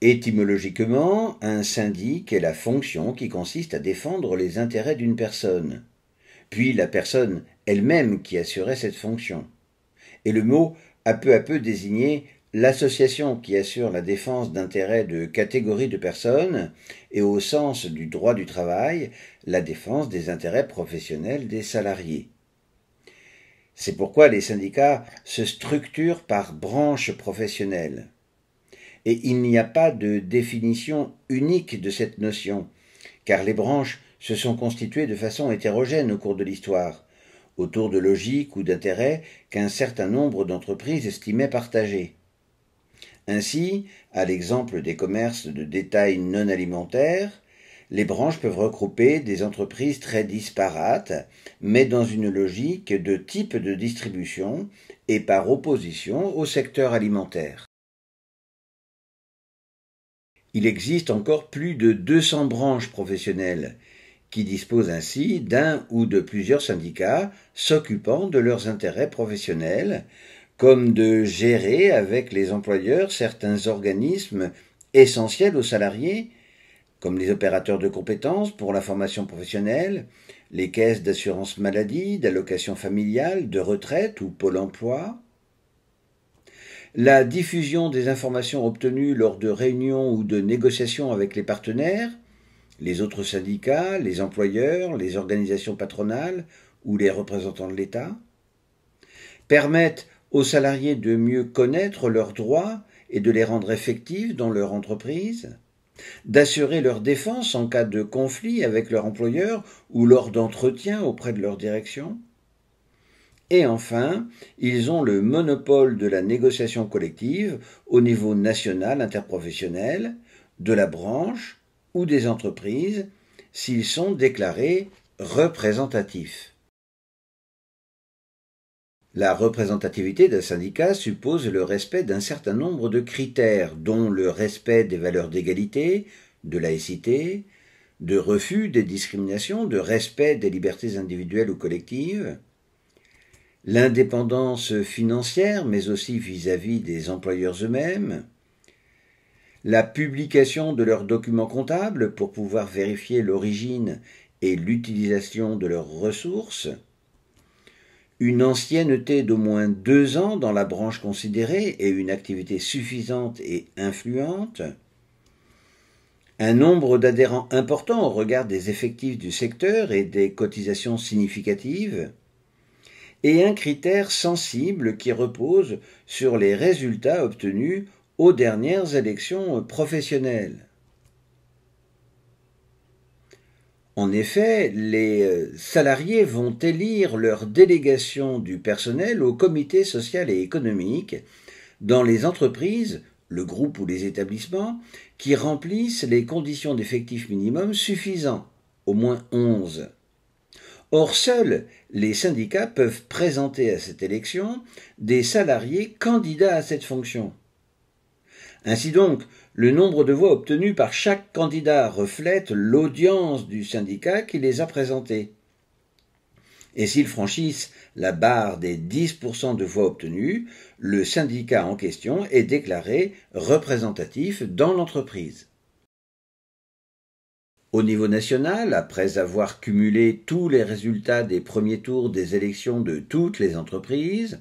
Étymologiquement, un syndic est la fonction qui consiste à défendre les intérêts d'une personne, puis la personne elle-même qui assurait cette fonction. Et le mot a peu à peu désigné l'association qui assure la défense d'intérêts de catégories de personnes et au sens du droit du travail, la défense des intérêts professionnels des salariés. C'est pourquoi les syndicats se structurent par branches professionnelles. Et il n'y a pas de définition unique de cette notion, car les branches se sont constituées de façon hétérogène au cours de l'histoire, autour de logiques ou d'intérêts qu'un certain nombre d'entreprises estimaient partager. Ainsi, à l'exemple des commerces de détail non alimentaires, les branches peuvent regrouper des entreprises très disparates, mais dans une logique de type de distribution et par opposition au secteur alimentaire. Il existe encore plus de 200 branches professionnelles, qui disposent ainsi d'un ou de plusieurs syndicats s'occupant de leurs intérêts professionnels, comme de gérer avec les employeurs certains organismes essentiels aux salariés, comme les opérateurs de compétences pour la formation professionnelle, les caisses d'assurance maladie, d'allocation familiale, de retraite ou Pôle emploi. La diffusion des informations obtenues lors de réunions ou de négociations avec les partenaires, les autres syndicats, les employeurs, les organisations patronales ou les représentants de l'État, permettent aux salariés de mieux connaître leurs droits et de les rendre effectifs dans leur entreprise, d'assurer leur défense en cas de conflit avec leur employeur ou lors d'entretiens auprès de leur direction. Et enfin, ils ont le monopole de la négociation collective au niveau national interprofessionnel, de la branche ou des entreprises s'ils sont déclarés représentatifs. La représentativité d'un syndicat suppose le respect d'un certain nombre de critères, dont le respect des valeurs d'égalité, de laïcité, de refus des discriminations, de respect des libertés individuelles ou collectives, l'indépendance financière, mais aussi vis-à-vis des employeurs eux-mêmes, la publication de leurs documents comptables pour pouvoir vérifier l'origine et l'utilisation de leurs ressources, une ancienneté d'au moins 2 ans dans la branche considérée et une activité suffisante et influente, un nombre d'adhérents important au regard des effectifs du secteur et des cotisations significatives, et un critère sensible qui repose sur les résultats obtenus aux dernières élections professionnelles. En effet, les salariés vont élire leur délégation du personnel au comité social et économique dans les entreprises, le groupe ou les établissements, qui remplissent les conditions d'effectif minimum suffisants, au moins 11. Or, seuls les syndicats peuvent présenter à cette élection des salariés candidats à cette fonction. Ainsi donc, le nombre de voix obtenues par chaque candidat reflète l'audience du syndicat qui les a présentés. Et s'ils franchissent la barre des 10% de voix obtenues, le syndicat en question est déclaré représentatif dans l'entreprise. Au niveau national, après avoir cumulé tous les résultats des premiers tours des élections de toutes les entreprises,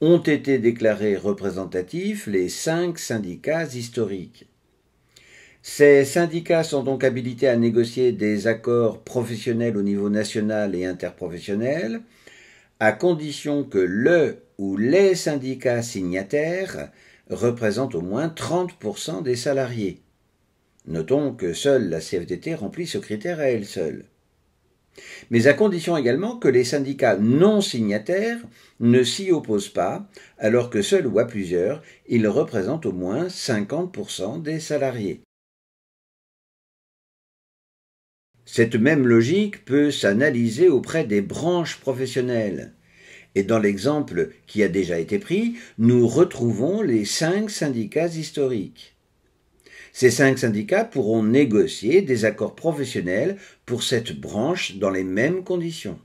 ont été déclarés représentatifs les 5 syndicats historiques. Ces syndicats sont donc habilités à négocier des accords professionnels au niveau national et interprofessionnel, à condition que le ou les syndicats signataires représentent au moins 30% des salariés. Notons que seule la CFDT remplit ce critère à elle seule. Mais à condition également que les syndicats non signataires ne s'y opposent pas, alors que seuls ou à plusieurs, ils représentent au moins 50% des salariés. Cette même logique peut s'analyser auprès des branches professionnelles. Et dans l'exemple qui a déjà été pris, nous retrouvons les 5 syndicats historiques. Ces 5 syndicats pourront négocier des accords professionnels pour cette branche dans les mêmes conditions.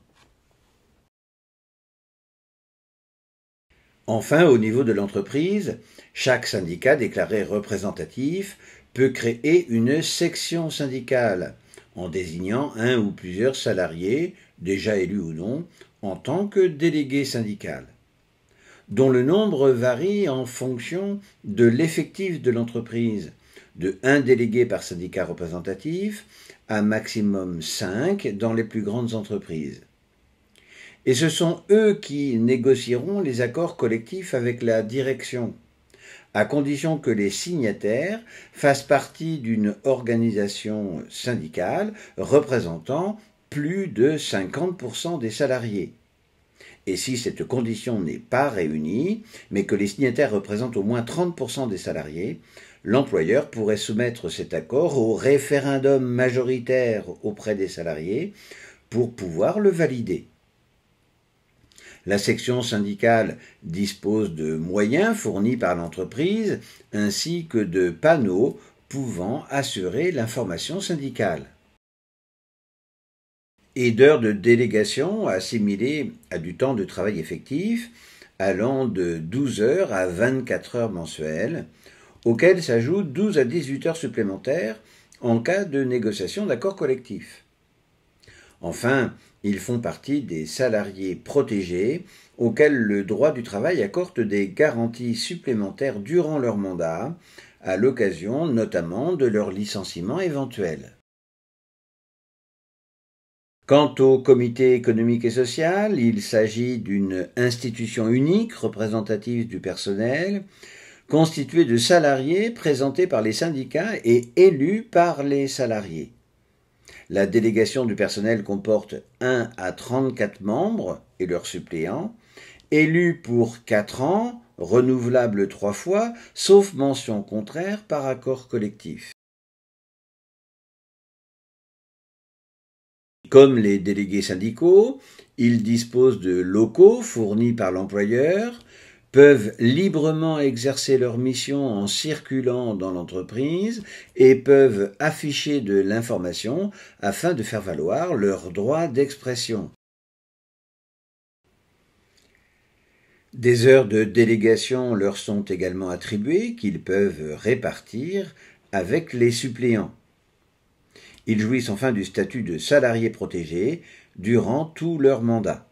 Enfin, au niveau de l'entreprise, chaque syndicat déclaré représentatif peut créer une section syndicale en désignant un ou plusieurs salariés, déjà élus ou non, en tant que délégué syndical, dont le nombre varie en fonction de l'effectif de l'entreprise, de 1 délégué par syndicat représentatif à maximum 5 dans les plus grandes entreprises. Et ce sont eux qui négocieront les accords collectifs avec la direction, à condition que les signataires fassent partie d'une organisation syndicale représentant plus de 50% des salariés. Et si cette condition n'est pas réunie, mais que les signataires représentent au moins 30% des salariés, l'employeur pourrait soumettre cet accord au référendum majoritaire auprès des salariés pour pouvoir le valider. La section syndicale dispose de moyens fournis par l'entreprise ainsi que de panneaux pouvant assurer l'information syndicale. Et d'heures de délégation assimilées à du temps de travail effectif allant de 12 heures à 24 heures mensuelles, auxquelles s'ajoutent 12 à 18 heures supplémentaires en cas de négociation d'accords collectifs. Enfin, ils font partie des salariés protégés auxquels le droit du travail accorde des garanties supplémentaires durant leur mandat, à l'occasion notamment de leur licenciement éventuel. Quant au comité économique et social, il s'agit d'une institution unique représentative du personnel, constituée de salariés présentés par les syndicats et élus par les salariés. La délégation du personnel comporte 1 à 34 membres et leurs suppléants, élus pour 4 ans, renouvelables 3 fois, sauf mention contraire par accord collectif. Comme les délégués syndicaux, ils disposent de locaux fournis par l'employeur, peuvent librement exercer leur mission en circulant dans l'entreprise et peuvent afficher de l'information afin de faire valoir leur droit d'expression. Des heures de délégation leur sont également attribuées qu'ils peuvent répartir avec les suppléants. Ils jouissent enfin du statut de salariés protégés durant tout leur mandat.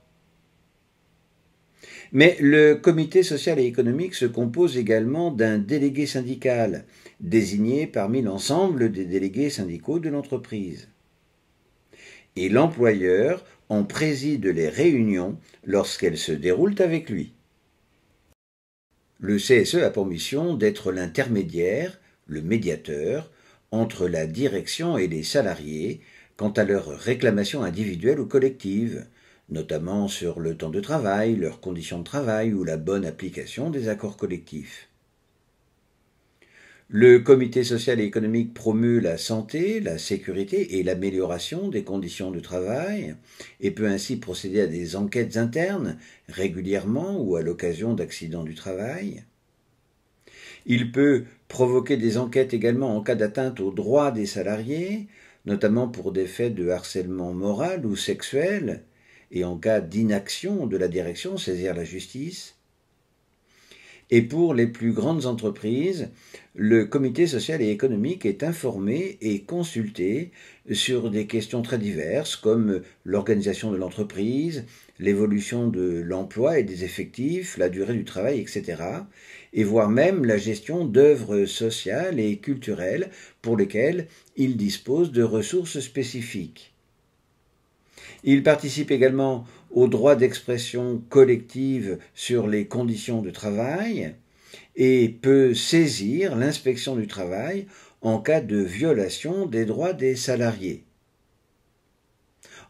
Mais le comité social et économique se compose également d'un délégué syndical, désigné parmi l'ensemble des délégués syndicaux de l'entreprise. Et l'employeur en préside les réunions lorsqu'elles se déroulent avec lui. Le CSE a pour mission d'être l'intermédiaire, le médiateur, entre la direction et les salariés quant à leurs réclamations individuelles ou collectives, notamment sur le temps de travail, leurs conditions de travail ou la bonne application des accords collectifs. Le comité social et économique promeut la santé, la sécurité et l'amélioration des conditions de travail et peut ainsi procéder à des enquêtes internes régulièrement ou à l'occasion d'accidents du travail. Il peut provoquer des enquêtes également en cas d'atteinte aux droits des salariés, notamment pour des faits de harcèlement moral ou sexuel, et en cas d'inaction de la direction, saisir la justice. Et pour les plus grandes entreprises, le comité social et économique est informé et consulté sur des questions très diverses comme l'organisation de l'entreprise, l'évolution de l'emploi et des effectifs, la durée du travail, etc., et voire même la gestion d'œuvres sociales et culturelles pour lesquelles il dispose de ressources spécifiques. Il participe également au droit d'expression collective sur les conditions de travail et peut saisir l'inspection du travail en cas de violation des droits des salariés.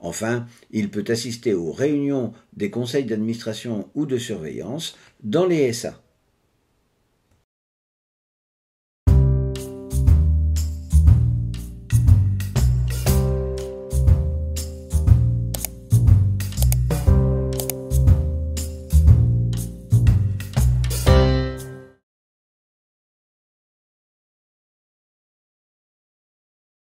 Enfin, il peut assister aux réunions des conseils d'administration ou de surveillance dans les SA.